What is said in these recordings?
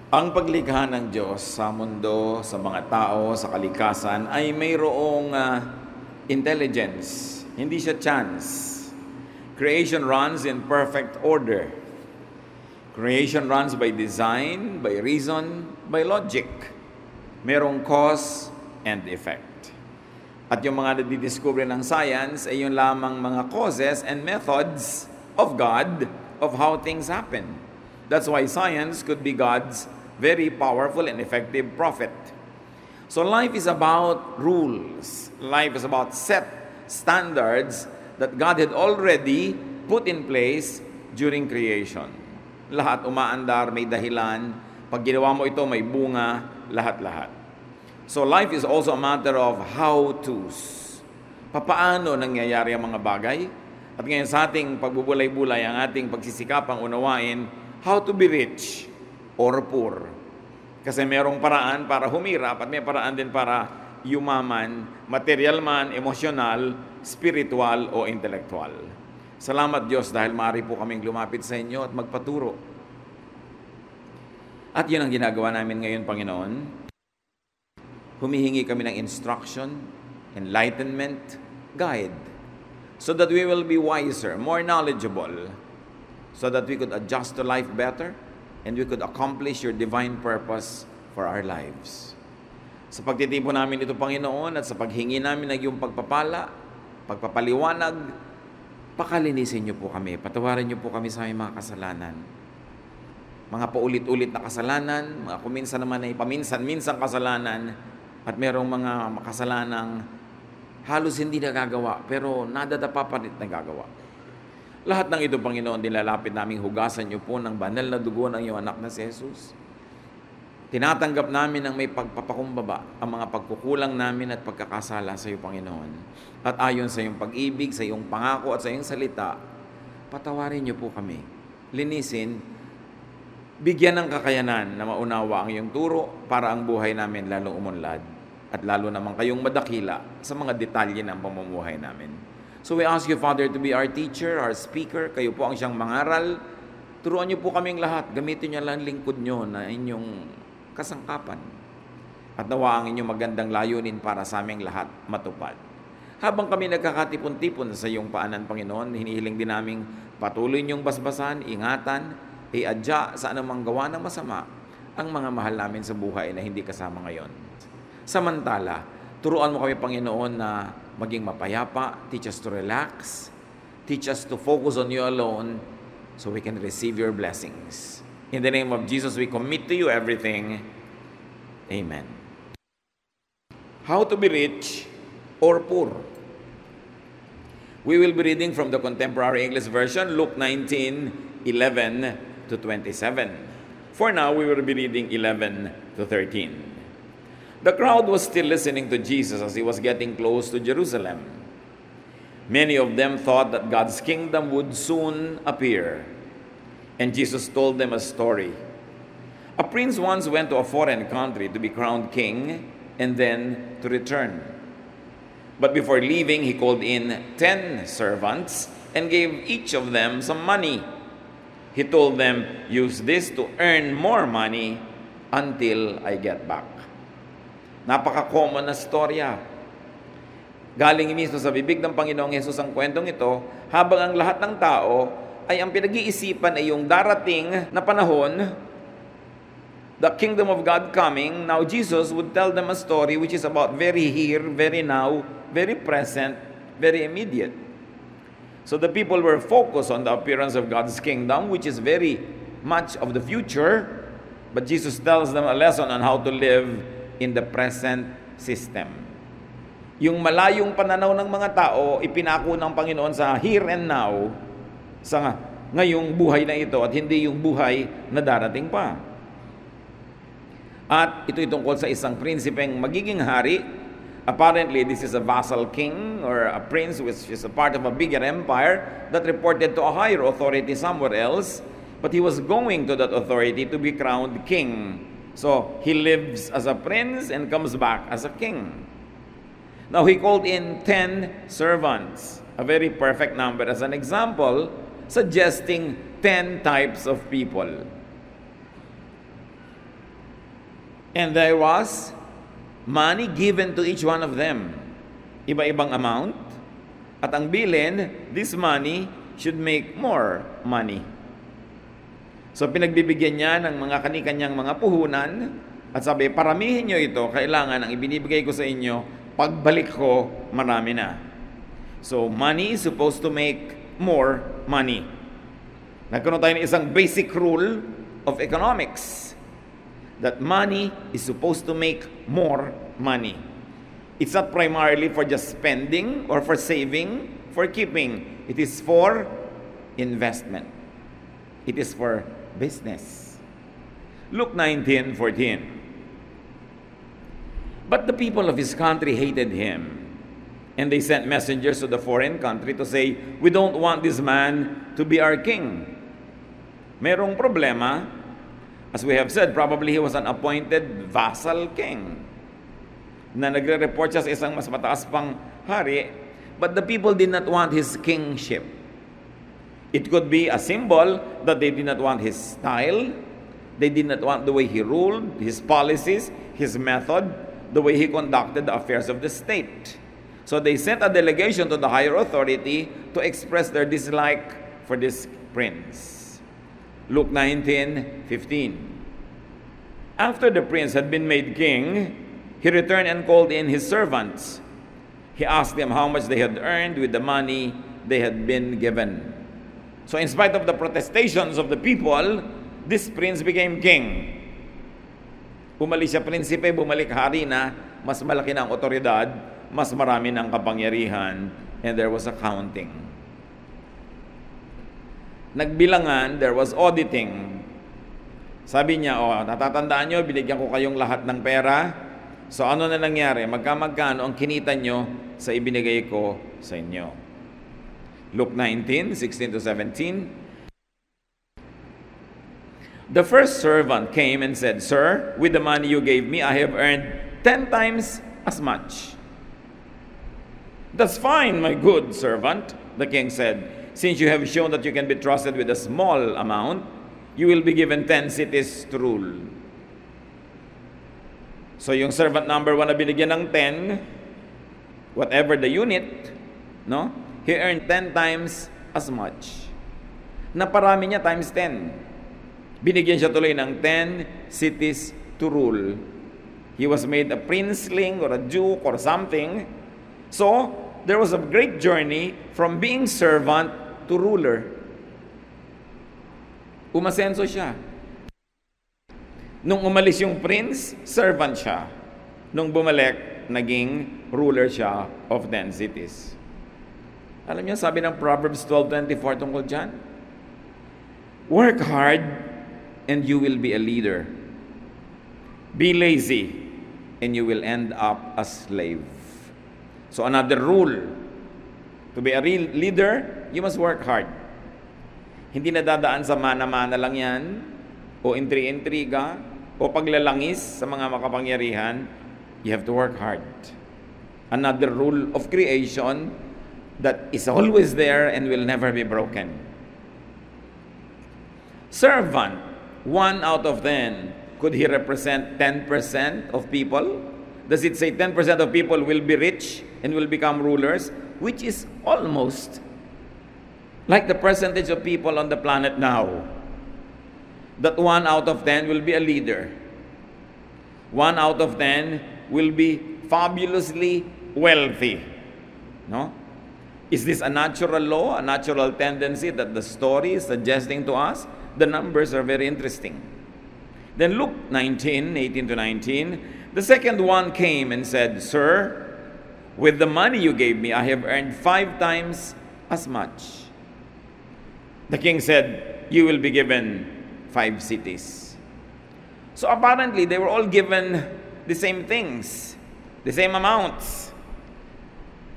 Ang paglikha ng Diyos sa mundo, sa mga tao, sa kalikasan ay mayroong intelligence. Hindi siya chance. Creation runs in perfect order. Creation runs by design, by reason, by logic. Merong cause and effect. At yung mga nadidiscover ng science ay yung lamang mga causes and methods of God of how things happen. That's why science could be God's very powerful and effective prophet. So life is about rules. Life is about set standards that God had already put in place during creation. Lahat umaandar, may dahilan. Pag ginawa mo ito, may bunga, lahat-lahat. So life is also a matter of how-tos. Papaano nangyayari ang mga bagay? At ngayon sa ating pagbubulay-bulay, ang ating pagsisikapang unawain, how to be rich or poor. Kasi merong paraan para humirap at may paraan din para yumaman, material man, emosyonal, spiritual o intelektual. Salamat Diyos dahil maaari po kaming lumapit sa inyo at magpaturo. At yun ang ginagawa namin ngayon, Panginoon. Humihingi kami ng instruction, enlightenment, guide, so that we will be wiser, more knowledgeable, so that we could adjust to life better, and we could accomplish your divine purpose for our lives. Sa pagtitipon namin ito, Panginoon, at sa paghingi namin ng iyong pagpapala, pagpapaliwanag, pakalinisin niyo po kami, patawarin niyo po kami sa aming mga kasalanan. Mga paulit-ulit na kasalanan, mga kuminsan naman ay paminsan-minsang kasalanan, at merong mga makasalanang halos hindi nagagawa, pero nadadapa pa rin nagagawa. Lahat ng ito, Panginoon, nilalapit naming hugasan niyo po ng banal na dugo ng iyong anak na si Jesus. Tinatanggap namin ng may pagpapakumbaba ang mga pagkukulang namin at pagkakasala sa iyo, Panginoon. At ayon sa iyong pag-ibig, sa iyong pangako at sa iyong salita, patawarin niyo po kami. Linisin, bigyan ng kakayanan na maunawa ang iyong turo para ang buhay namin lalong umunlad at lalo naman kayong madakila sa mga detalye ng pamumuhay namin. So we ask you, Father, to be our teacher, our speaker. Kayo po ang siyang mangaral. Turuan niyo po kaming lahat. Gamitin niyo lang lingkod niyo na inyong kasangkapan. At nawa ang inyong magandang layunin para sa aming lahat matupad. Habang kami nagkakatipon-tipon sa iyong paanan, Panginoon, hinihiling din naming patuloy niyong basbasan, ingatan, iadya sa anumang gawa ng masama ang mga mahal namin sa buhay na hindi kasama ngayon. Samantala, turuan mo kami, Panginoon, na maging mapayapa, teach us to relax, teach us to focus on you alone so we can receive your blessings. In the name of Jesus, we commit to you everything. Amen. How to be rich or poor? We will be reading from the Contemporary English Version, Luke 19:11 to 27. For now, we will be reading 11 to 13. The crowd was still listening to Jesus as he was getting close to Jerusalem. Many of them thought that God's kingdom would soon appear. And Jesus told them a story. A prince once went to a foreign country to be crowned king and then to return. But before leaving, he called in 10 servants and gave each of them some money. He told them, "Use this to earn more money until I get back." Napaka-common na storya. Galing mismo sa bibig ng Panginoong Hesus ang kwentong ito, habang ang lahat ng tao ay ang pinag-iisipan ay yung darating na panahon, the kingdom of God coming. Now Jesus would tell them a story which is about very here, very now, very present, very immediate. So the people were focused on the appearance of God's kingdom, which is very much of the future, but Jesus tells them a lesson on how to live in the present system. Yung malayong pananaw ng mga tao, ipinako ng Panginoon sa here and now, sa ngayong buhay na ito, at hindi yung buhay na darating pa. At ito'y tungkol sa isang prinsipeng magiging hari. Apparently, this is a vassal king or a prince which is a part of a bigger empire that reported to a higher authority somewhere else, but he was going to that authority to be crowned king. So, he lives as a prince and comes back as a king. Now, he called in 10 servants, a very perfect number as an example, suggesting 10 types of people. And there was money given to each one of them. Iba-ibang amount. At ang bilin, this money should make more money. So pinagbibigyan niya ng mga kani-kanyang mga puhunan at sabi, paramihin nyo ito, kailangan ang ibinibigay ko sa inyo, pagbalik ko, marami na. So money is supposed to make more money. Nagkaroon tayo ng isang basic rule of economics, that money is supposed to make more money. It's not primarily for just spending or for saving, for keeping. It is for investment. It is for business. Luke 19:14. But the people of his country hated him, and they sent messengers to the foreign country to say, we don't want this man to be our king. Merong problema. As we have said, probably he was an appointed vassal king na nagre-report siya sa isang mas mataas pang hari, but the people did not want his kingship. It could be a symbol that they did not want his style, they did not want the way he ruled, his policies, his method, the way he conducted the affairs of the state. So they sent a delegation to the higher authority to express their dislike for this prince. Luke 19:15. After the prince had been made king, he returned and called in his servants. He asked them how much they had earned with the money they had been given. So in spite of the protestations of the people, this prince became king. Umalis siya prinsipe, bumalik hari na, mas malaki na ang otoridad, mas marami ng kapangyarihan, and there was accounting. Nagbilangan, there was auditing. Sabi niya, natatandaan nyo, binigyan ko kayong lahat ng pera. So ano na nangyari? Magkano ang kinita nyo sa ibinigay ko sa inyo? Luke 19:16-17. The first servant came and said, Sir, with the money you gave me, I have earned 10 times as much. That's fine, my good servant, the king said. Since you have shown that you can be trusted with a small amount, you will be given 10 cities to rule. So yung servant number 1 na binigyan ng 10, whatever the unit, no? He earned 10 times as much. Naparami niya times 10. Binigyan siya tuloy ng 10 cities to rule. He was made a princeling or a duke or something. So, there was a great journey from being servant to ruler. Umasenso siya. Nung umalis yung prince, servant siya. Nung bumalik, naging ruler siya of 10 cities. Alam niyo, sabi ng Proverbs 12:24 tungkol dyan, work hard and you will be a leader. Be lazy and you will end up a slave. So another rule, to be a real leader, you must work hard. Hindi na dadaan sa mana-mana lang yan, o intri-intriga, o paglalangis sa mga makapangyarihan. You have to work hard. Another rule of creation that is always there and will never be broken. Servant, 1 out of 10. Could he represent 10% of people? Does it say 10% of people will be rich and will become rulers? Which is almost like the percentage of people on the planet now. That 1 out of 10 will be a leader. 1 out of 10 will be fabulously wealthy. No? Is this a natural law, a natural tendency that the story is suggesting to us? The numbers are very interesting. Then Luke 19:18-19, the second one came and said, Sir, with the money you gave me, I have earned 5 times as much. The king said, you will be given 5 cities. So apparently, they were all given the same things, the same amounts.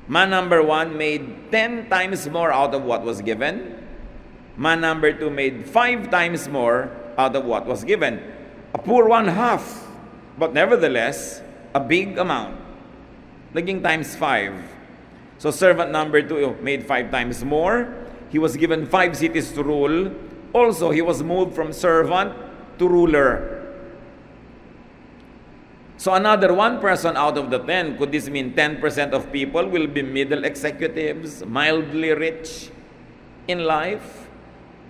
Man number 1 made 10 times more out of what was given. Man number 2 made 5 times more out of what was given. A poor one half, but nevertheless, a big amount. Naging times 5. So servant number 2 made 5 times more. He was given 5 cities to rule. Also, he was moved from servant to ruler. So another 1% out of the 10, could this mean 10% of people will be middle executives, mildly rich in life,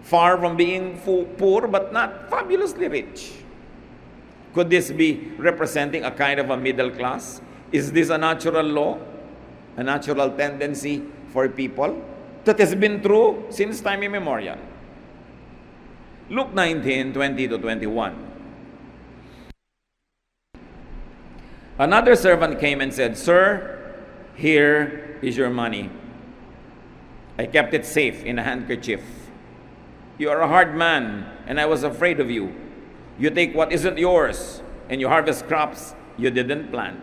far from being poor but not fabulously rich? Could this be representing a kind of a middle class? Is this a natural law, a natural tendency for people that has been true since time immemorial? Luke 19:20-21. Another servant came and said, "Sir, here is your money. I kept it safe in a handkerchief. You are a hard man, and I was afraid of you. You take what isn't yours, and you harvest crops you didn't plant."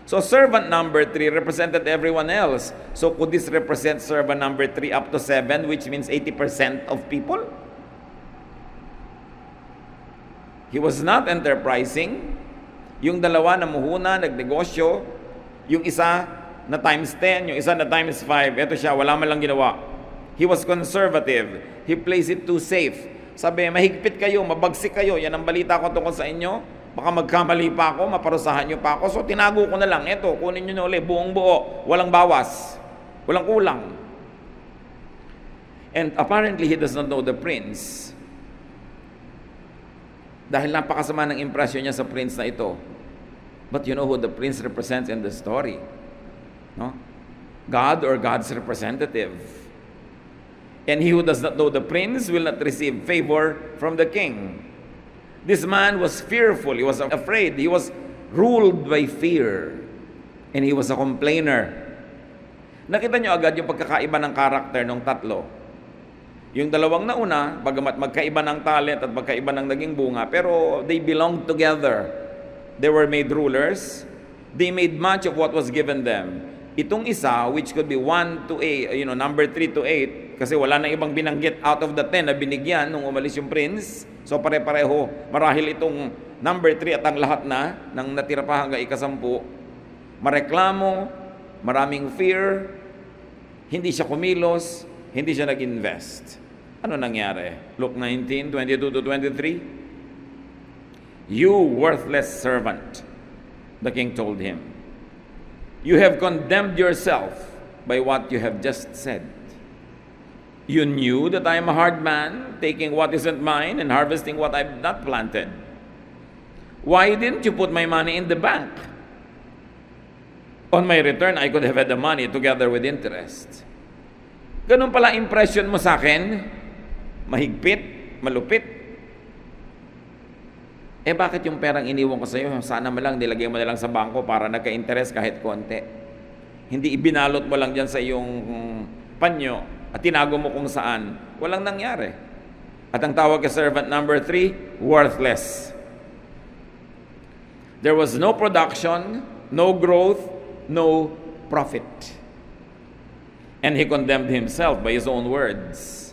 So servant number 3 represented everyone else. So could this represent servant number 3 up to 7, which means 80% of people? He was not enterprising. Yung dalawa na muhuna, nagnegosyo, yung isa na times 10, yung isa na times 5, eto siya, wala man lang ginawa. He was conservative. He plays it too safe. Sabi, mahigpit kayo, mabagsik kayo, yan ang balita ko tungkol sa inyo. Baka magkamali pa ako, maparusahan nyo pa ako. So tinago ko na lang, eto, kunin nyo na ulit, buong buo, walang bawas, walang kulang. And apparently, he does not know the prince. Dahil napakasama ng impresyon niya sa prince na ito. But you know who the prince represents in the story? No? God or God's representative. And he who does not know the prince will not receive favor from the king. This man was fearful. He was afraid. He was ruled by fear. And he was a complainer. Nakita nyo agad yung pagkakaiba ng karakter ng tatlo. Yung dalawang nauna, bagamat magkaiba ng talent at magkaiba ng naging bunga, pero they belonged together. They were made rulers. They made much of what was given them. Itong isa, which could be 1 to 8, number 3 to 8, kasi wala na ibang binanggit out of the 10 na binigyan nung umalis yung prince. So pare-pareho, marahil itong number 3 at ang lahat na, nang natira pa hanggang ika-10, mareklamo, maraming fear, hindi siya kumilos, hindi siya nag-invest. Ano nangyari? Luke 19:22-23. "You worthless servant," the king told him, "you have condemned yourself by what you have just said. You knew that I am a hard man, taking what isn't mine and harvesting what I've not planted. Why didn't you put my money in the bank? On my return, I could have had the money together with interest." Ganun pala impression mo sa akin? Mahigpit? Malupit? Bakit yung perang iniwan ko sa iyo, sana mo lang, nilagay mo na lang sa bangko para nagka-interest kahit konti? Hindi ibinalot mo lang dyan sa iyong panyo at tinago mo kung saan. Walang nangyari. At ang tawag kay servant number 3, worthless. There was no production, no growth, no profit. And he condemned himself by his own words.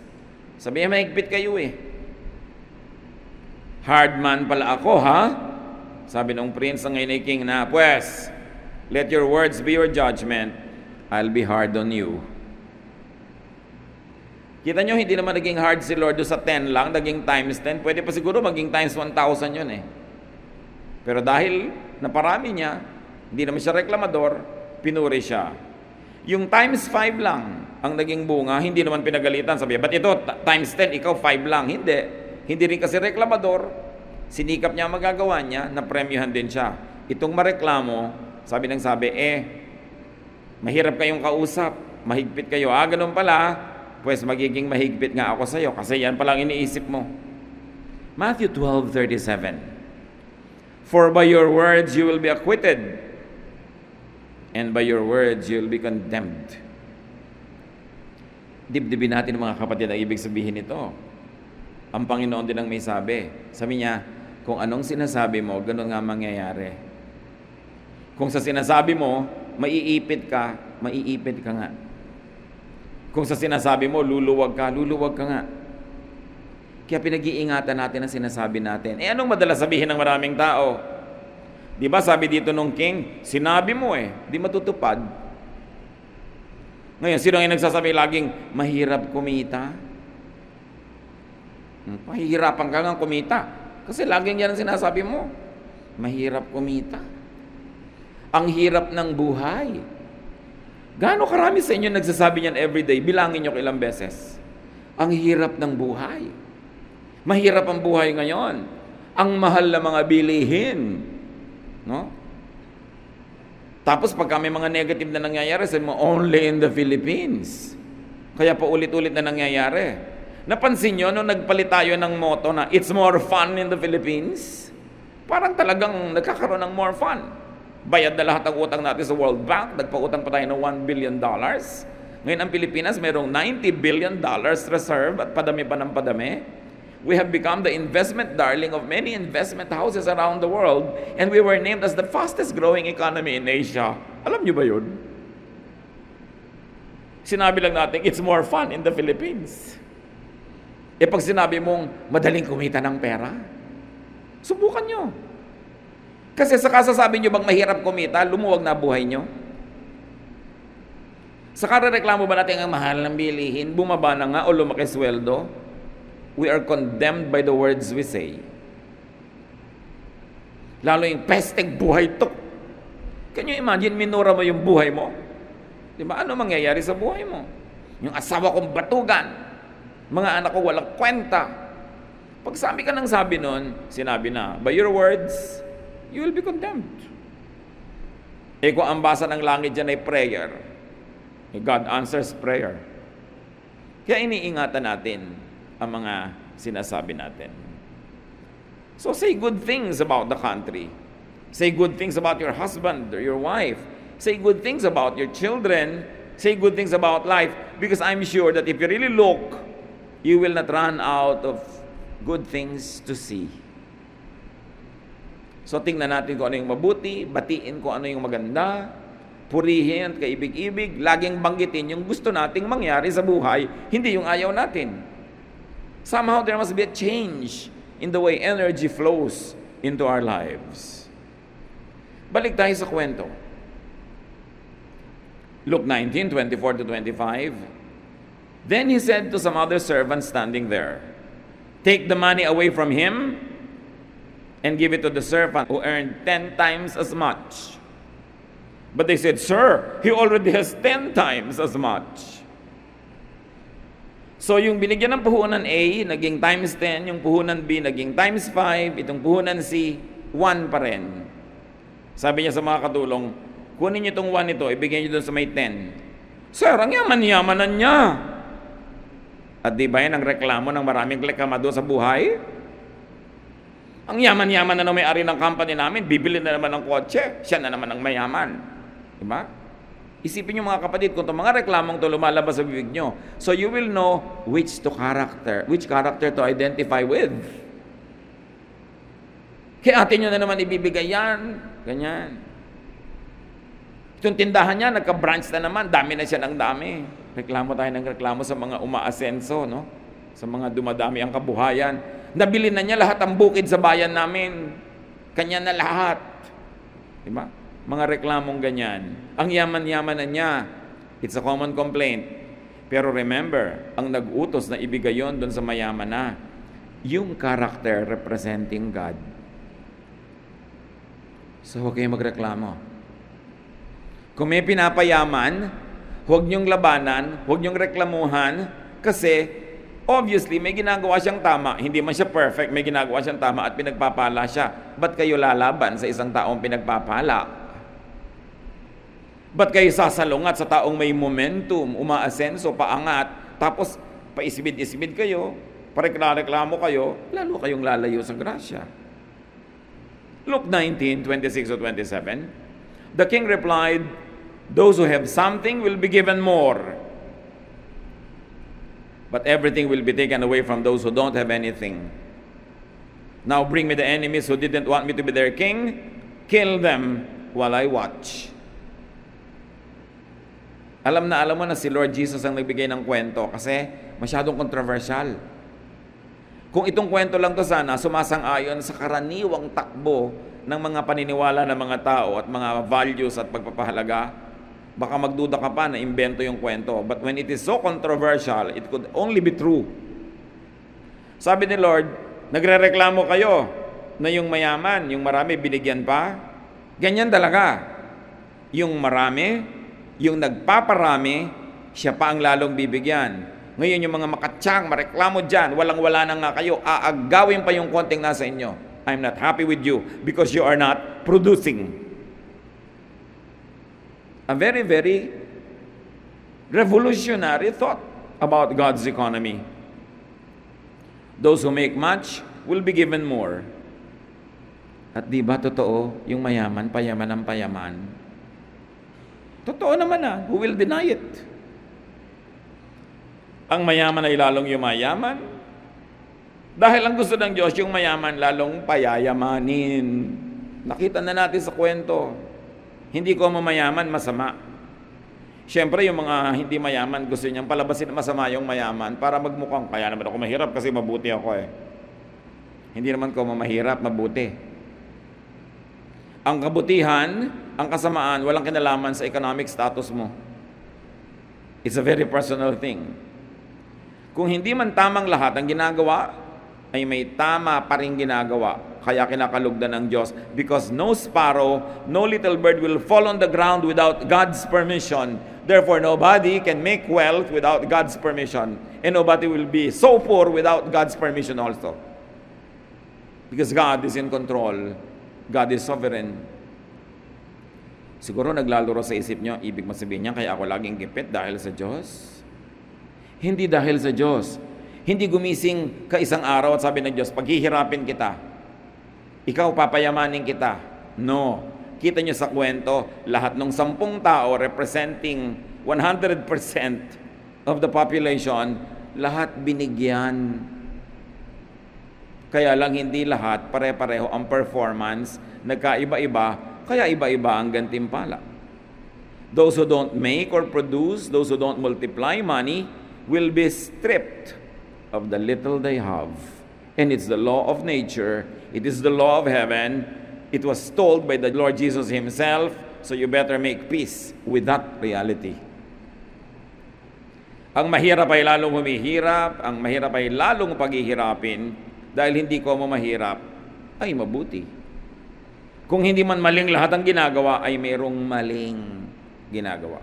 Sabi niya, mahigpit kayo eh. Hard man pala ako, ha? Sabi ng prince ng ngayon king na, "Pues, let your words be your judgment. I'll be hard on you." Kita nyo, hindi naman naging hard si Lord sa 10 lang, naging times 10. Pwede pa siguro maging times 1,000 yun eh. Pero dahil naparami niya, hindi naman siya reklamador, pinuri siya. Yung times 5 lang ang naging bunga, hindi naman pinagalitan. Sabi, "Ba't ito, times 10, ikaw 5 lang?" Hindi. Hindi rin kasi reklamador, sinikap niya magagawa niya, napremyuhan din siya. Itong mareklamo, sabi, mahirap kayong kausap, mahigpit kayo. Ganun pala, pues magiging mahigpit nga ako sa iyo kasi yan palang iniisip mo. Matthew 12:37. "For by your words you will be acquitted, and by your words you will be condemned." Dibdibin natin mga kapatid ang ibig sabihin nito. Ang Panginoon din ang may sabi. Sabi niya, kung anong sinasabi mo, ganun nga mangyayari. Kung sa sinasabi mo, maiipit ka nga. Kung sa sinasabi mo, luluwag ka nga. Kaya pinag-iingatan natin ang sinasabi natin. Anong madalas sabihin ng maraming tao? Di ba sabi dito nung king, sinabi mo di matutupad. Ngayon, sino ang nagsasabi laging, mahirap kumita? Mahihirapan ka nga kumita. Kasi laging yan ang sinasabi mo. Mahirap kumita. Ang hirap ng buhay. Gaano karami sa inyo nagsasabi niyan everyday? Bilangin niyo ilang beses. Ang hirap ng buhay. Mahirap ang buhay ngayon. Ang mahal na mga bilihin. No? Tapos pagka may mga negative na nangyayari, sabi mo, only in the Philippines. Kaya pa ulit-ulit na nangyayari. Napansin nyo, nung nagpalit tayo ng motto na, it's more fun in the Philippines, parang talagang nagkakaroon ng more fun. Bayad na lahat ang utang natin sa World Bank, nagpautang pa tayo ng $1 billion. Ngayon ang Pilipinas, mayroong $90 billion reserve at padami pa ng padami. We have become the investment darling of many investment houses around the world, and we were named as the fastest growing economy in Asia. Alam niyo ba yun? Sinabi lang natin, it's more fun in the Philippines. E pag sinabi mong madaling kumita ng pera, subukan nyo. Kasi sa kasasabi nyo bang mahirap kumita, lumuwag na buhay nyo? Sa karareklamo ba natin ang mahal ng bilihin, bumaba na nga o lumaki sweldo? We are condemned by the words we say. Lalo yung pesteng buhay to. Can you imagine, minura mo yung buhay mo? Diba? Ano mangyayari sa buhay mo? Yung asawa kong batugan, mga anak ko walang kwenta. Pag sabi ka ng sabi nun, sinabi na, by your words, you will be condemned. Eh kung ang basa ng langit dyan ay prayer, God answers prayer. Kaya iniingatan natin ang mga sinasabi natin. So say good things about the country. Say good things about your husband or your wife. Say good things about your children. Say good things about life. Because I'm sure that if you really look, you will not run out of good things to see. So tingnan natin kung ano yung mabuti, batiin kung ano yung maganda, purihin at kaibig-ibig, laging banggitin yung gusto nating mangyari sa buhay, hindi yung ayaw natin. Somehow there must be a change in the way energy flows into our lives. Balik tayo sa kwento. Luke 19:24-25. Then he said to some other servants standing there, take the money away from him and give it to the servant who earned 10 times as much. But they said, Sir, he already has 10 times as much. So yung binigyan ng puhunan A, naging times 10, yung puhunan B, naging times 5, itong puhunan C, 1 pa rin. Sabi niya sa mga katulong, kunin niyo itong 1 ito, ibigay niyo doon sa may 10. Sir, ang yaman-yamanan niya. At di ba yan ang reklamo ng maraming reklamo doon sa buhay? Ang yaman-yaman na may-ari ng company namin, bibili na naman ng kotse, siya na naman ang mayaman. Diba? Isipin niyo mga kapatid, kung itong mga reklamong ito lumalabas sa bibig nyo, so you will know which character to identify with. Kaya atin nyo na naman ibibigay yan, ganyan. Itong tindahan niya, nagka-branch na naman, dami na siya ng dami. Reklamo tayo ng reklamo sa mga umaasenso, no? Sa mga dumadami ang kabuhayan. Nabili na niya lahat ang bukid sa bayan namin. Kanya na lahat. Diba? Mga reklamong ganyan. Ang yaman-yaman na niya. It's a common complaint. Pero remember, ang nag-utos na ibigay yon doon sa mayaman na, yung character representing God. So huwag kayong magreklamo. Kung may pinapayaman, huwag niyong labanan, huwag niyong reklamuhan, kasi obviously may ginagawa siyang tama. Hindi man siya perfect, may ginagawa siyang tama at pinagpapala siya. Ba't kayo lalaban sa isang taong pinagpapala? Ba't kayo sasalungat sa taong may momentum, umaasenso, paangat, tapos paisibid-isibid kayo, pareklamo kayo, lalo kayong lalayo sa grasya. Luke 19:26-27. The king replied, those who have something will be given more, but everything will be taken away from those who don't have anything. Now bring me the enemies who didn't want me to be their king. Kill them while I watch. Alam mo na si Lord Jesus ang nagbigay ng kwento kasi masyadong controversial. Kung itong kwento lang to sana, sumasang-ayon sa karaniwang takbo ng mga paniniwala ng mga tao at mga values at pagpapahalaga, baka magduda ka pa na imbento yung kwento. But when it is so controversial, it could only be true. Sabi ni Lord, nagrereklamo kayo. na yung mayaman, yung marami binigyan pa? Ganyan talaga. Yung marami, yung nagpaparami, siya pa ang lalong bibigyan. Ngayon yung mga makatsyang, mareklamo dyan, walang-wala na nga kayo, aagawin pa yung konting nasa inyo. I'm not happy with you because you are not producing. A very, very revolutionary thought about God's economy. Those who make much will be given more. At di ba totoo, yung mayaman, payaman ang payaman? Totoo naman who will deny it? Ang mayaman ay lalong yumayaman. Dahil ang gusto ng Diyos, yung mayaman lalong payayamanin. Nakita na natin sa kwento. Hindi ko mamayaman, masama. Siyempre, yung mga hindi mayaman, gusto niyang palabasin masama yung mayaman para magmukhang, kaya naman ako mahirap kasi mabuti ako eh. Hindi naman ko mamahirap, mabuti. Ang kabutihan, ang kasamaan, walang kinalaman sa economic status mo. It's a very personal thing. Kung hindi man tamang lahat ang ginagawa, ay may tama pa rin ginagawa. Kaya kinakalugdan ng Diyos. Because no sparrow, no little bird will fall on the ground without God's permission. Therefore, nobody can make wealth without God's permission. And nobody will be so poor without God's permission also. Because God is in control. God is sovereign. Siguro naglalaro sa isip nyo, ibig masabihin niya, kaya ako laging gipit dahil sa Diyos. Hindi dahil sa Diyos. Hindi gumising ka isang araw at sabi ng Diyos, paghihirapin kita. Ikaw papayamanin kita. No. Kita nyo sa kwento, lahat ng 10 tao representing 100% of the population, lahat binigyan. Kaya lang hindi lahat pare-pareho ang performance, nagkaiba-iba, kaya iba-iba ang gantimpala. Those who don't make or produce, those who don't multiply money, will be stripped of the little they have. And it's the law of nature. It is the law of heaven. It was told by the Lord Jesus Himself, so you better make peace with that reality. Ang mahirap ay lalong humihirap, ang mahirap ay lalong paghihirapin, dahil hindi ko mahirap, ay mabuti. Kung hindi man maling lahat ang ginagawa, ay mayroong maling ginagawa.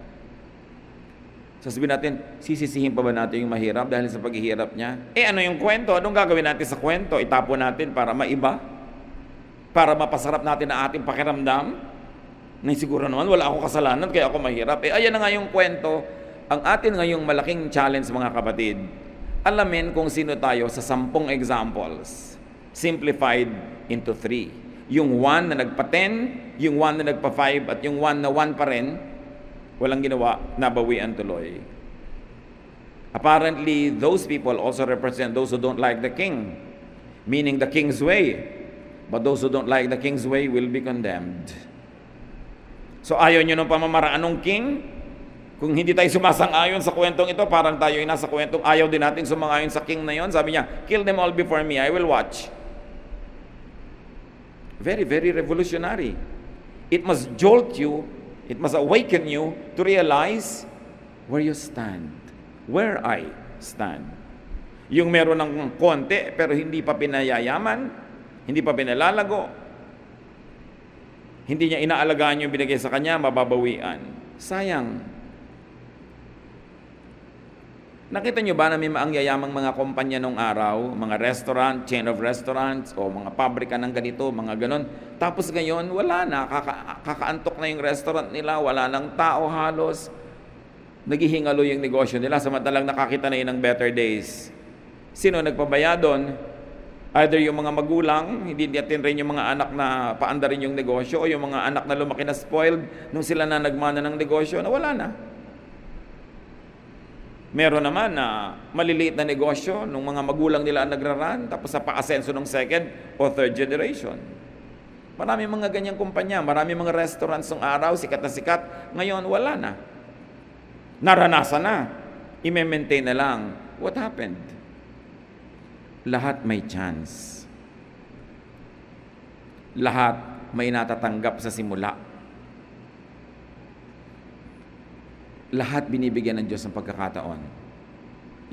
Sasabihin natin, sisisihin pa ba natin yung mahirap dahil sa paghihirap niya? Ano yung kwento? Anong gagawin natin sa kwento? Itapon natin para maiba? Para mapasarap natin ang ating pakiramdam? Na siguro naman, wala akong kasalanan, kaya ako mahirap. Ayan na nga yung kwento. Ang atin ngayong malaking challenge, mga kapatid, alamin kung sino tayo sa 10 examples. Simplified into 3. Yung 1 na nagpa-10, yung 1 na nagpa-5, at yung 1 na 1 pa rin, walang ginawa, nabawian tuloy. Apparently, those people also represent those who don't like the king, meaning the king's way. But those who don't like the king's way will be condemned. So ayaw nyo ng pamamaraan ng king? Kung hindi tayo sumasang-ayon sa kwentong ito, parang tayo ay nasa kwentong ayaw din natin sumang-ayon sa king na yon. Sabi niya, kill them all before me, I will watch. Very, very revolutionary. It must jolt you. It must awaken you to realize where you stand. Where I stand. Yung meron ng konti pero hindi pa pinayayaman, hindi pa pinalalago, hindi niya inaalagaan yung binigay sa kanya, mababawian. Sayang. Nakita nyo ba na may maangyayamang mga kumpanya nung araw, mga restaurant, chain of restaurants, o mga pabrika ng ganito, mga ganon. Tapos ngayon, wala na, kakaantok na yung restaurant nila, wala nang tao halos. Naghihingalo yung negosyo nila, samantalang nakakita na yun ng better days. Sino nagpabaya doon? Either yung mga magulang, hindi natin rin yung mga anak na paanda rin yung negosyo, o yung mga anak na lumaki na spoiled, nung sila na nagmana ng negosyo, na wala na. Meron naman na maliliit na negosyo nung mga magulang nila ang nagraran, tapos sa pa-asenso ng second o third generation. Marami mga ganyang kumpanya, marami mga restaurants ng araw, sikat na sikat, ngayon wala na. Naranasan na, i-maintain na lang. What happened? Lahat may chance. Lahat may natatanggap sa simula. Lahat binibigyan ng Diyos ng pagkakataon.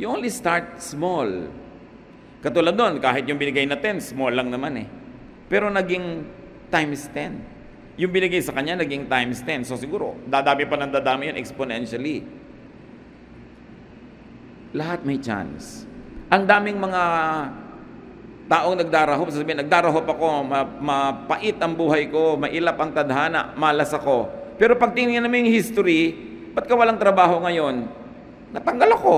You only start small. Katulad doon, kahit yung binigay na 10, small lang naman eh. Pero naging times 10. Yung binigay sa kanya, naging times 10. So siguro, dadami pa ng dadami yun exponentially. Lahat may chance. Ang daming mga taong nagdarahop, sasabihin, nagdarahop ako, mapait ang buhay ko, mailap ang tadhana, malas ako. Pero pag tingnan mo yung history, ba't ka walang trabaho ngayon? Natanggal ako.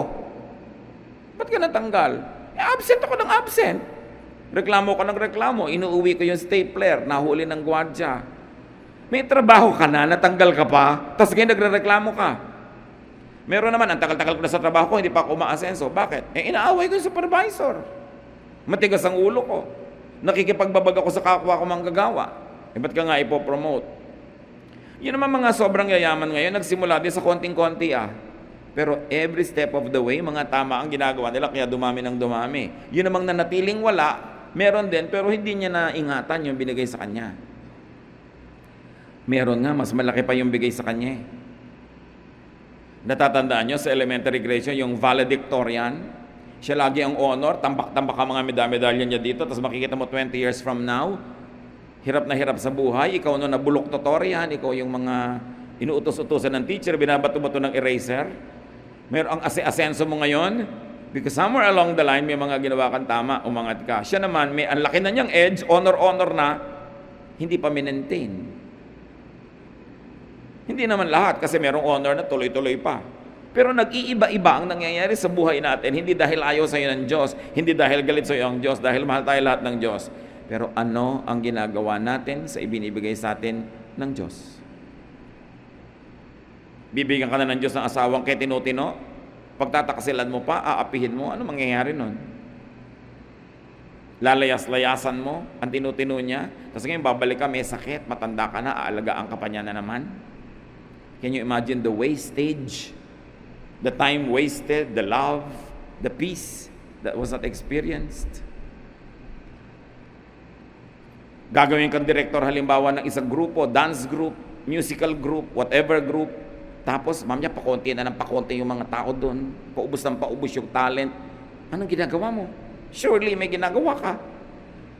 Ba't ka natanggal? Absent ako ng absent. Reklamo ka ng reklamo, inuuwi ko yung stapler, nahuli ng gwardya. May trabaho ka na, natanggal ka pa, tapos ngayon nagre-reklamo ka. Meron naman, ang tagal-tagal ko na sa trabaho ko, hindi pa ako umaasenso. Bakit? Inaaway ko yung supervisor. Matigas ang ulo ko. Nakikipagbabag ako sa kapwa ko manggagawa. Ba't ka nga ipopromote? Yun naman mga sobrang yayaman ngayon, nagsimula din sa konting-konti Pero every step of the way, mga tama ang ginagawa nila, kaya dumami ng dumami. Yun namang nanatiling wala, meron din, pero hindi niya naingatan yung binigay sa kanya. Meron nga, mas malaki pa yung bigay sa kanya. Natatandaan nyo sa elementary grade yung valedictorian, siya lagi ang honor, tambak-tambak ang mga medalya niya dito, tapos makikita mo 20 years from now, hirap na hirap sa buhay, ikaw no nabulok tutorian, ikaw yung mga inuutos-utosan ng teacher, binabato-bato ng eraser. Meron ang asenso mo ngayon, because somewhere along the line, may mga ginawa kang tama, umangat ka. Siya naman, may ang laki na niyang edge, honor na, hindi pa minentain. Hindi naman lahat, kasi merong honor na tuloy-tuloy pa. Pero nag-iiba-iba ang nangyayari sa buhay natin, hindi dahil ayaw sa iyo ng Diyos, hindi dahil galit sa iyo ang Diyos, dahil mahal tayo lahat ng Diyos. Pero ano ang ginagawa natin sa ibinibigay sa atin ng Diyos? Bibigyan ka na ng Diyos ng asawang kay tino-tino, pagtatakasilan mo pa, aapihin mo, ano mangyayari nun? Lalayas-layasan mo ang tino-tino niya, tapos ngayon babalik ka, may sakit, matanda ka na, aalagaan ka pa niya na naman. Can you imagine the wastage, the time wasted, the love, the peace that was not experienced? Gagawin kang director halimbawa ng isang grupo, dance group, musical group, whatever group. Tapos, mamaya, pakonti na ng pakonti yung mga tao doon. Paubos ng paubos yung talent. Anong ginagawa mo? Surely, may ginagawa ka.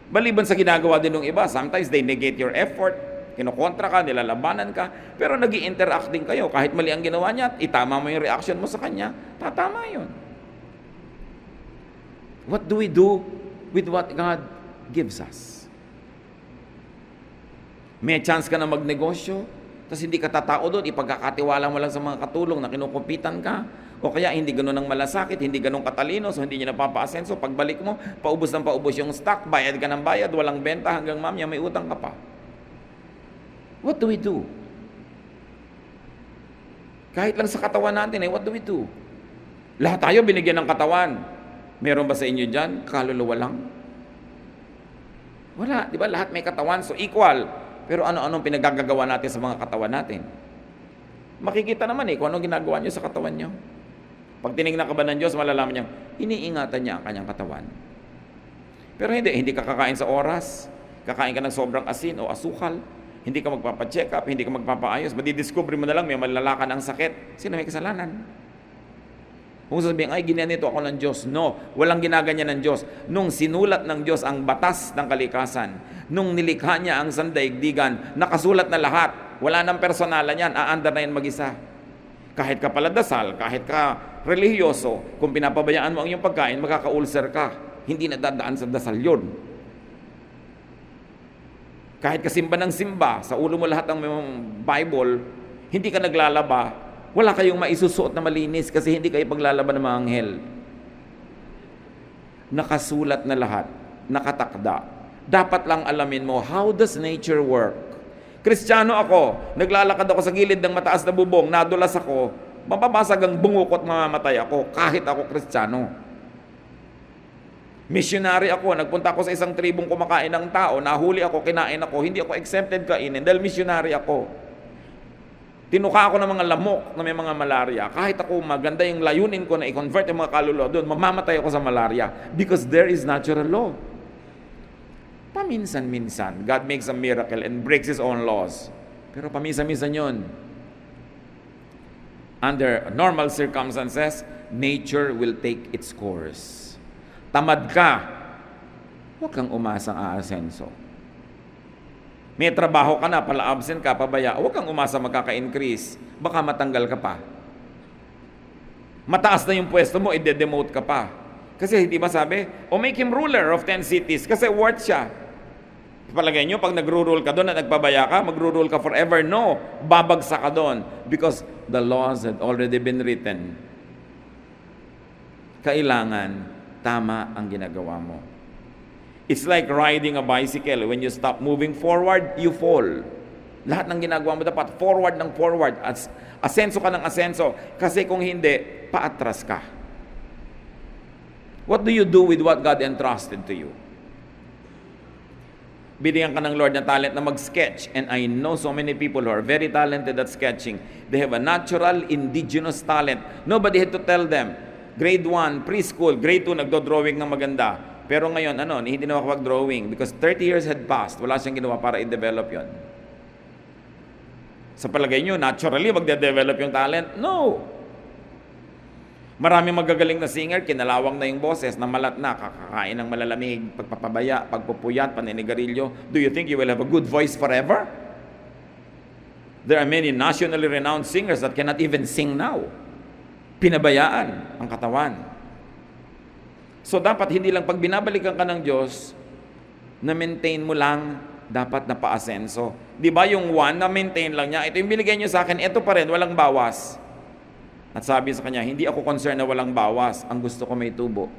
Baliban sa ginagawa din ng iba, sometimes they negate your effort. Kinokontra ka, nilalabanan ka. Pero nag-i-interact din kayo. Kahit mali ang ginawa niya, itama mo yung reaction mo sa kanya, tatama yun. What do we do with what God gives us? May chance ka na magnegosyo, tapos hindi ka tatao doon, ipagkakatiwala mo lang sa mga katulong na kinukupitan ka, o kaya hindi ganun ang malasakit, hindi ganun katalino, so hindi niya napapaasenso. Pagbalik mo, paubos ng paubos yung stock, bayad ka ng bayad, walang benta, hanggang mamaya may utang ka pa. What do we do? Kahit lang sa katawan natin, what do we do? Lahat tayo binigyan ng katawan. Meron ba sa inyo dyan? Kaluluwa lang? Wala, di ba? Lahat may katawan, so equal. Pero ano-anong pinagagagawa natin sa mga katawan natin? Makikita naman kung anong ginagawa niyo sa katawan niyo. Pag tinignan ka ba ng Diyos, malalaman niya, iniingatan niya ang kanyang katawan. Pero hindi ka kakain sa oras, kakain ka ng sobrang asin o asukal, hindi ka magpapacheck up, hindi ka magpapaayos, madidiscover mo na lang may malalakan ang sakit. Sino may kasalanan? Kung sabihin, ay, ginanito ako ng Diyos. No, walang ginaganyan ng Diyos. Nung sinulat ng Diyos ang batas ng kalikasan, nung nilikha niya ang sandaigdigan, nakasulat na lahat. Wala nang personalan yan, aandar na yan mag-isa. Kahit ka paladasal, kahit ka relihiyoso, kung pinapabayaan mo ang iyong pagkain, makaka-ulcer ka. Hindi na dadaan sa dasal yun. Kahit ka simba ng simba, sa ulo mo lahat ng Bible, hindi ka naglalaba, wala kayong maisusuot na malinis kasi hindi kayo paglalaban ng mga anghel. Nakasulat na lahat, nakatakda. Dapat lang alamin mo, how does nature work? Kristiyano ako, naglalakad ako sa gilid ng mataas na bubong, nadulas ako, mapabasag ang bungukot, mamamatay ako, kahit ako Kristiyano. Missionary ako, nagpunta ako sa isang tribong kumakain ng tao, nahuli ako, kinain ako, hindi ako exempted kainin dahil missionary ako. Tinuka ako ng mga lamok na may mga malaria. Kahit ako maganda yung layunin ko na i-convert yung mga kaluluwa doon, mamamatay ako sa malaria because there is natural law. Paminsan-minsan, God makes a miracle and breaks His own laws. Pero paminsan-minsan yun. Under normal circumstances, nature will take its course. Tamad ka, huwag kang umasang aasenso. May trabaho ka na, pala absent ka, pabaya, huwag kang umasa magkaka-increase. Baka matanggal ka pa. Mataas na yung pwesto mo, i-demote ka pa. Kasi hindi ba sabi, make him ruler of 10 cities kasi worth siya. Palagay nyo, pag nagro-rule ka doon at nagpabaya ka, magro-rule ka forever. No, babagsak ka doon because the laws had already been written. Kailangan tama ang ginagawa mo. It's like riding a bicycle. When you stop moving forward, you fall. Lahat ng ginagawa mo dapat forward ng forward. Asenso ka ng asenso. Kasi kung hindi, paatras ka. What do you do with what God entrusted to you? Binigyan ka ng Lord ng talent na mag-sketch. And I know so many people who are very talented at sketching. They have a natural, indigenous talent. Nobody had to tell them. Grade 1, preschool, grade 2, nagdo-drawing ng maganda. Pero ngayon, hindi na makapag-drawing because 30 years had passed. Wala siyang ginawa para i-develop yon. Sa palagay nyo, naturally, magde-develop yung talent? No! Maraming magagaling na singer, kinalawang na yung boses, namalat na, kakakain ng malalamig, pagpapabaya, pagpupuyat, paninigarilyo. Do you think you will have a good voice forever? There are many nationally renowned singers that cannot even sing now. Pinabayaan ang katawan. So dapat hindi lang pag binabalikan ka ng Diyos, na-maintain mo lang, dapat na pa-asenso. Di ba yung 1, na-maintain lang niya, ito yung binigay niyo sa akin, ito pa rin, walang bawas. At sabi sa kanya, hindi ako concerned na walang bawas, ang gusto ko may tubo.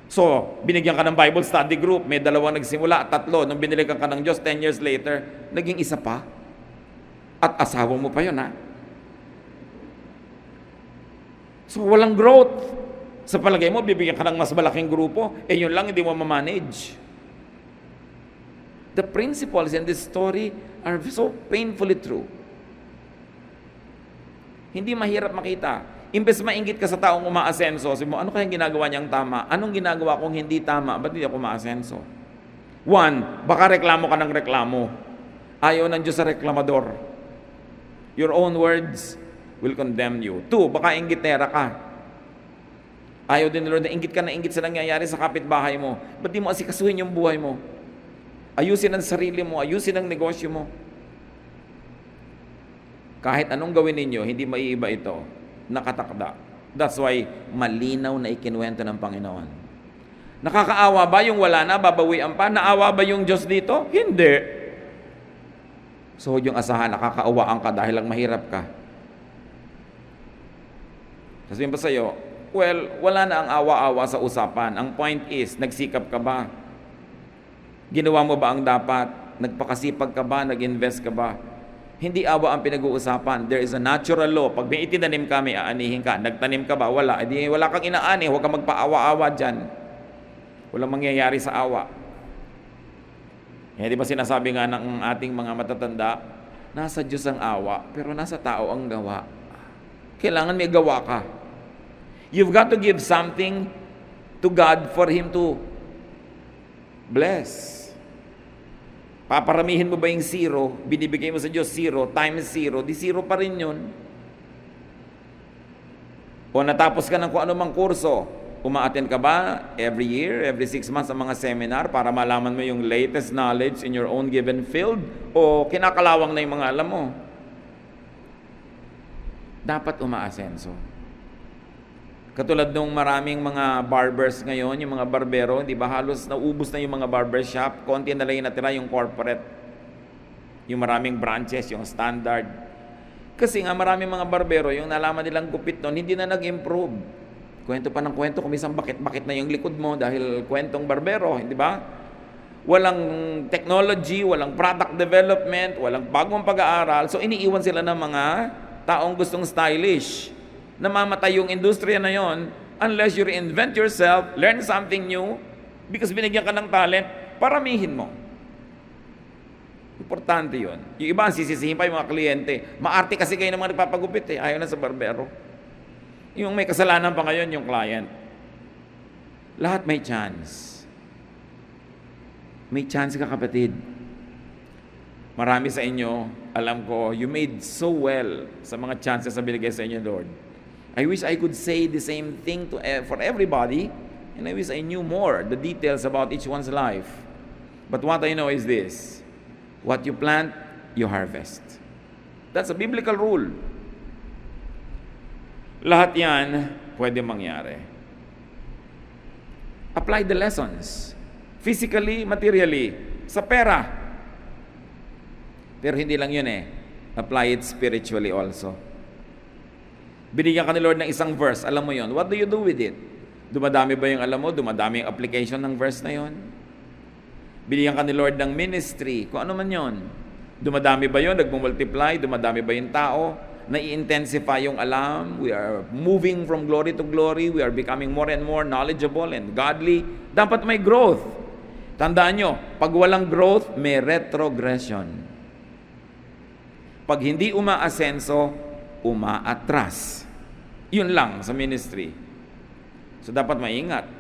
So, binigyan ka ng Bible study group, may 2 nagsimula, 3, nung binilikan ka ng Diyos, 10 years later, naging 1 pa. At asawa mo pa yun, ha? So, walang growth. Sa palagay mo, bibigyan ka ng mas malaking grupo, yun lang, hindi mo ma-manage. The principles in this story are so painfully true. Hindi mahirap makita. Imbes mainggit ka sa taong umaasenso, sabi mo, ano kayang ginagawa niyang tama? Anong ginagawa kong hindi tama? Ba't hindi ako umaasenso? 1, baka reklamo ka ng reklamo. Ayaw ng Diyos sa reklamador. Your own words will condemn you. 2, baka inggitera ka. Ayaw din Lord na inggit ka na inggit sa nangyayari sa kapitbahay mo. Ba't di mo asikasuhin yung buhay mo? Ayusin ang sarili mo, ayusin ang negosyo mo. Kahit anong gawin ninyo, hindi maiiba ito. Nakatakda. That's why malinaw na ikinuwento ng Panginoon. Nakakaawa ba yung wala na, babawian pa? Naawa ba yung Diyos dito? Hindi. So yung asahan, nakakaawaan ka dahil lang mahirap ka. Sabihin pa sa'yo, well, wala na ang awa-awa sa usapan. Ang point is, nagsikap ka ba? Ginawa mo ba ang dapat? Nagpakasipag ka ba? Nag-invest ka ba? Hindi awa ang pinag-uusapan. There is a natural law. Pag may itinanim ka, may aanihin ka. Nagtanim ka ba? Wala. Edi wala kang inaani. Huwag kang magpaawa-awa dyan. Walang mangyayari sa awa. Di ba sinasabi nga ng ating mga matatanda, nasa Diyos ang awa, pero nasa tao ang gawa. Kailangan may gawa ka. You've got to give something to God for Him to bless. Paparamihin mo ba yung 0? Binibigay mo sa Diyos 0 times 0, di 0 pa rin yun. O natapos ka ng kung anumang kurso, uma-attend ka ba every year, every 6 months sa mga seminar para malaman mo yung latest knowledge in your own given field? O kinakalawang na yung mga alam mo? Dapat umaasenso. Katulad nung maraming mga barbers ngayon, yung mga barbero, di ba halos naubos na yung mga barbershop, konti na lang yung natira yung corporate, yung maraming branches, yung standard. Kasi nga maraming mga barbero, yung nalaman nilang gupit noon, hindi na nag-improve. Kwento pa ng kwento, kung isang bakit na yung likod mo dahil kwentong barbero, hindi ba? Walang technology, walang product development, walang bagong pag-aaral, so iniiwan sila ng mga taong gustong stylish. Namamatay yung industriya na yon unless you reinvent yourself, learn something new, because binigyan ka ng talent, paramihin mo. Importante yun. Yung iba, sisisihin pa yung mga kliyente. Maarte kasi kayo ng mga nagpapagupit ayaw na sa barbero. Yung may kasalanan pa ngayon, yung client. Lahat may chance. May chance ka, kapatid. Marami sa inyo, alam ko, you made so well sa mga chances na binigay sa inyo, Lord. I wish I could say the same thing for everybody, and I wish I knew more, the details about each one's life. But what I know is this: what you plant, you harvest. That's a biblical rule. Lahat yan pwede mangyari. Apply the lessons. Physically, materially, sa pera. Pero hindi lang yun eh. Apply it spiritually also. Binigyan ka ni Lord ng isang verse, alam mo yun. What do you do with it? Dumadami ba yung alam mo? Dumadami yung application ng verse na yun? Binigyan ka ni Lord ng ministry, kung ano man yun. Dumadami ba yun? Nagmumultiply? Dumadami ba yung tao? Nai-intensify yung alam? We are moving from glory to glory. We are becoming more and more knowledgeable and godly. Dapat may growth. Tandaan nyo, pag walang growth, may retrogression. Pag hindi umaasenso, umaatras. Yun lang sa ministry. So dapat maingat.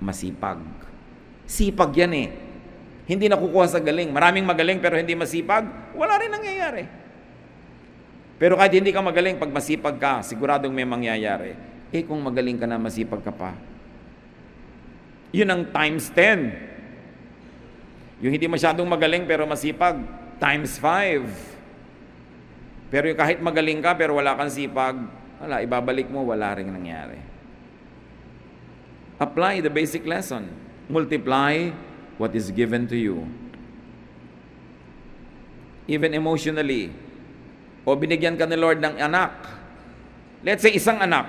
Masipag. Sipag yan eh. Hindi nakukuha sa galing. Maraming magaling pero hindi masipag, wala rin nangyayari. Pero kahit hindi ka magaling, pag masipag ka, siguradong may mangyayari. Eh kung magaling ka na, masipag ka pa. Yun ang times 10. Yung hindi masyadong magaling pero masipag, times 5. Pero yung kahit magaling ka pero wala kang sipag, wala, ibabalik mo, wala rin nangyari. Apply the basic lesson. Multiply what is given to you. Even emotionally. O binigyan ka ni Lord ng anak. Let's say isang anak.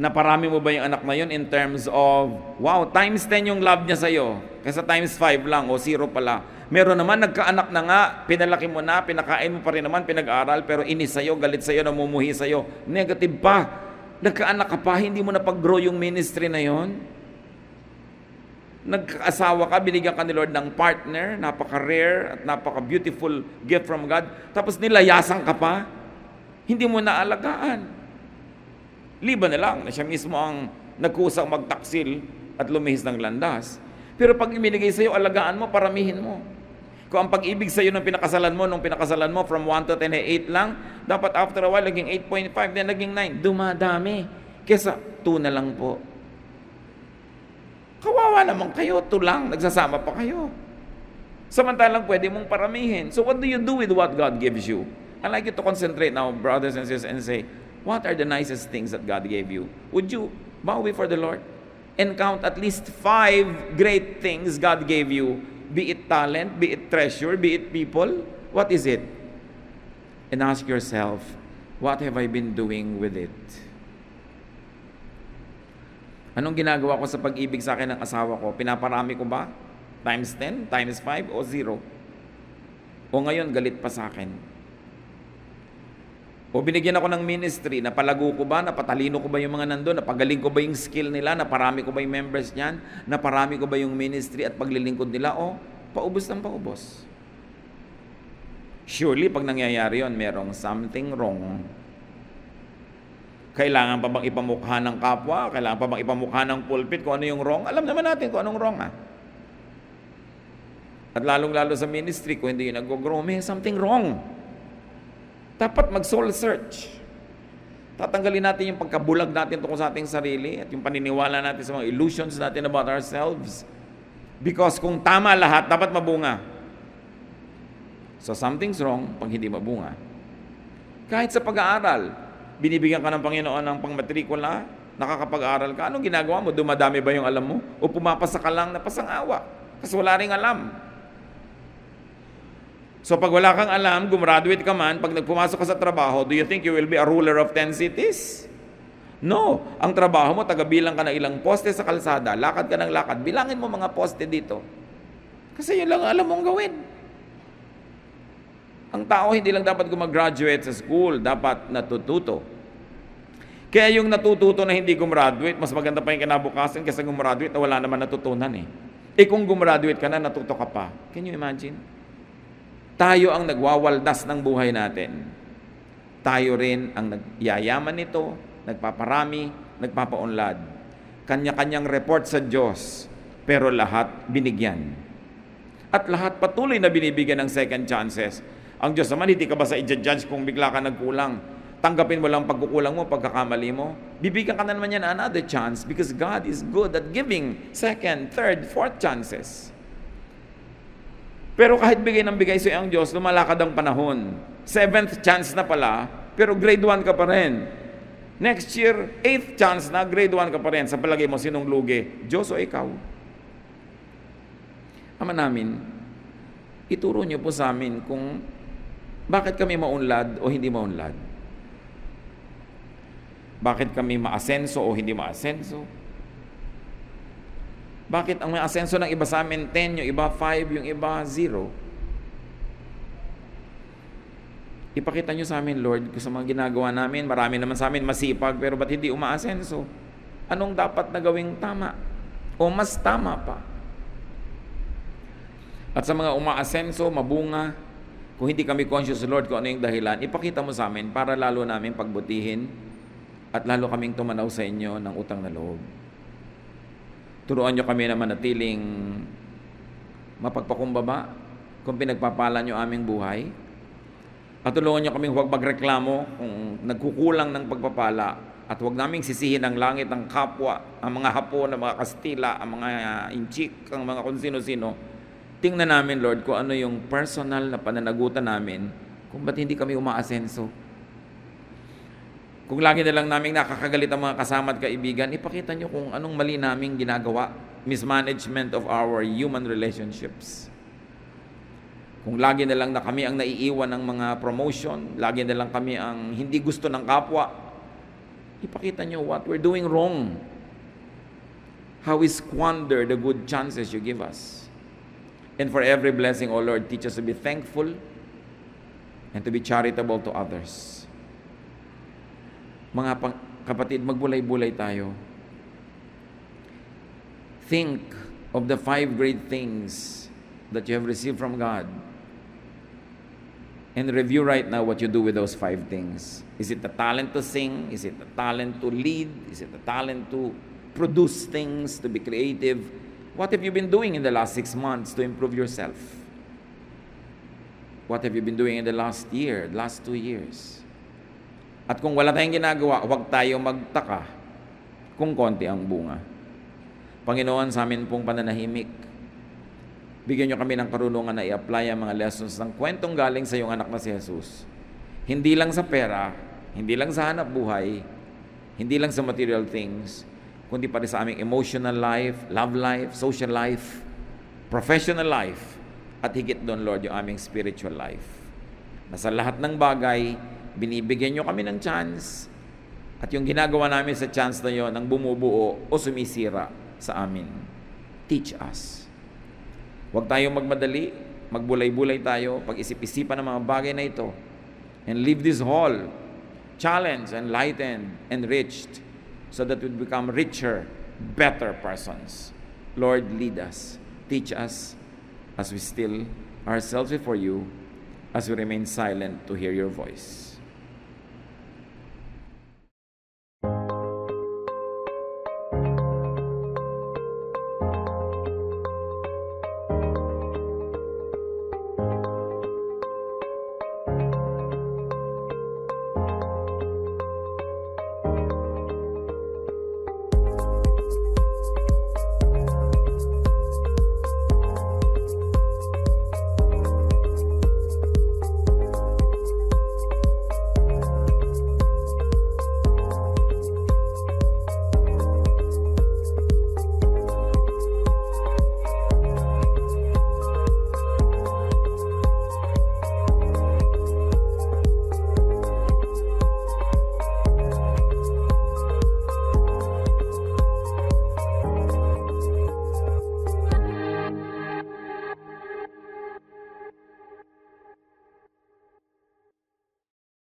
Naparami mo ba yung anak na yun in terms of, wow, times 10 yung love niya sa'yo. Kaysa times 5 lang o 0 pala. Meron naman, nagkaanak na nga, pinalaki mo na, pinakain mo pa rin naman, pinag-aral, pero inis sa'yo, galit sa'yo, namumuhi sa'yo. Negative pa. Nagkaanak ka pa, hindi mo na pag-grow yung ministry na yon. Nagkaasawa ka, binigyan ka ni Lord ng partner, napaka-rare at napaka-beautiful gift from God, tapos nilayasan ka pa, hindi mo naalagaan. Liban na lang na siya mismo ang nagkusang magtaksil at lumihis ng landas. Pero pag ibinigay sa'yo, alagaan mo, paramihin mo. Kung ang pag-ibig sa'yo nung pinakasalan mo from 1 to 10 ay 8 lang, dapat after a while, naging 8.5, then naging 9. Dumadami. Kesa 2 na lang po. Kawawa naman kayo, 2 lang, nagsasama pa kayo. Samantalang pwede mong paramihin. So what do you do with what God gives you? I'd like you to concentrate now, brothers and sisters, and say, what are the nicest things that God gave you? Would you bow before the Lord and count at least 5 great things God gave you? Be it talent, be it treasure, be it people. What is it? And ask yourself, what have I been doing with it? Anong ginagawa ko sa pag-ibig sa akin ng asawa ko? Pinaparami ko ba? Times 10? Times 5? O 0? O ngayon, galit pa sa akin? O binigyan ako ng ministry, napalago ko ba? Napatalino ko ba yung mga nandun? Napagaling ko ba yung skill nila? Naparami ko ba yung members niyan? Naparami ko ba yung ministry at paglilingkod nila? O paubos ng paubos? Surely, pag nangyayari yon, merong something wrong. Kailangan pa bang ipamukha ng kapwa? Kailangan pa bang ipamukha ng pulpit kung ano yung wrong? Alam naman natin kung anong wrong At lalong-lalo sa ministry, kung hindi yung nag-grow, may something wrong. Dapat mag-soul search. Tatanggalin natin yung pagkabulag natin tungkol sa ating sarili at yung paniniwala natin sa mga illusions natin about ourselves. Because kung tama lahat, dapat mabunga. So something's wrong pag hindi mabunga. Kahit sa pag-aaral, binibigyan ka ng Panginoon ng pangmatrikula, nakakapag-aral ka, anong ginagawa mo? Dumadami ba yung alam mo? O pumapasa ka lang na pasangawa? Kasi wala ring alam. So pag wala kang alam, gumraduate ka man, pag nagpumasok ka sa trabaho, do you think you will be a ruler of 10 cities? No. Ang trabaho mo, tagabilang ka ng ilang poste sa kalsada, lakad ka ng lakad, bilangin mo mga poste dito. Kasi yun lang alam mong gawin. Ang tao hindi lang dapat gumraduate sa school, dapat natututo. Kaya yung natututo na hindi gumraduate, mas maganda pa yung kinabukasan kaysa gumraduate na wala naman natutunan eh. Eh kung gumraduate ka na, natuto ka pa. Can you imagine? Tayo ang nagwawaldas ng buhay natin. Tayo rin ang nagyayaman nito, nagpaparami, nagpapaunlad. Kanya-kanyang report sa Diyos, pero lahat binigyan. At lahat patuloy na binibigyan ng second chances. Ang Diyos naman, hindi ka ba sa i-judge kung bigla ka nagkulang? tanggapin mo lang pagkukulang mo, pagkakamali mo, bibigyan ka na naman yan another chance because God is good at giving second, third, fourth chances. Pero kahit bigay ng bigay sa'yo ang Diyos, lumalakad ang panahon. 7th chance na pala, pero grade 1 ka pa rin. Next year, 8th chance na, grade 1 ka pa rin. Sa palagay mo, sinong lugi? Diyos o ikaw? Ama namin, ituro niyo po sa amin kung bakit kami maunlad o hindi maunlad. Bakit kami maasenso o hindi maasenso? Bakit ang may asenso ng iba sa amin 10, yung iba 5, yung iba 0? Ipakita nyo sa amin, Lord, kung sa mga ginagawa namin, marami naman sa amin masipag, pero ba't hindi umaasenso? Anong dapat na gawing tama? O mas tama pa? At sa mga umaasenso, mabunga, kung hindi kami conscious, Lord, kung ano yung dahilan, ipakita mo sa amin para lalo namin pagbutihin at lalo kaming tumanaw sa inyo ng utang na loob. Turuan nyo kami na manatiling mapagpakumbaba kung pinagpapala nyo aming buhay. At tulungan nyo kaming huwag magreklamo kung nagkukulang ng pagpapala at huwag naming sisihin ang langit, ang kapwa, ang mga Hapon, ang mga Kastila, ang mga Inchik, ang mga kung sino-sino. Tingnan namin, Lord, kung ano yung personal na pananagutan namin kung ba't hindi kami umaasenso. Kung lagi na lang namin nakakagalit ang mga kasama at kaibigan, ipakita nyo kung anong mali naming ginagawa. Mismanagement of our human relationships. Kung lagi na lang na kami ang naiiwan ng mga promotion, lagi na lang kami ang hindi gusto ng kapwa, ipakita nyo what we're doing wrong. How we squander the good chances you give us. And for every blessing, O Lord, teach us to be thankful and to be charitable to others. Mga kapatid, magbulay-bulay tayo. Think of the 5 great things that you have received from God. And review right now what you do with those 5 things. Is it the talent to sing? Is it the talent to lead? Is it the talent to produce things, to be creative? What have you been doing in the last 6 months to improve yourself? What have you been doing in the last year, last 2 years? At kung wala tayong ginagawa, huwag tayo magtaka kung konti ang bunga. Panginoon, sa amin pong pananahimik, bigyan nyo kami ng karunungan na i-apply ang mga lessons ng kwentong galing sa iyong anak na si Jesus. Hindi lang sa pera, hindi lang sa hanap buhay, hindi lang sa material things, kundi pati sa aming emotional life, love life, social life, professional life, at higit doon, Lord, yung aming spiritual life. Na sa lahat ng bagay, binibigyan nyo kami ng chance, at yung ginagawa namin sa chance na yun, ang bumubuo o sumisira sa amin. Teach us. Huwag tayong magmadali, magbulay-bulay tayo, pag-isip-isipan ng mga bagay na ito, and leave this hall challenged, enlightened, enriched, so that we become richer, better persons. Lord, lead us, teach us, as we still ourselves before you, as we remain silent to hear your voice.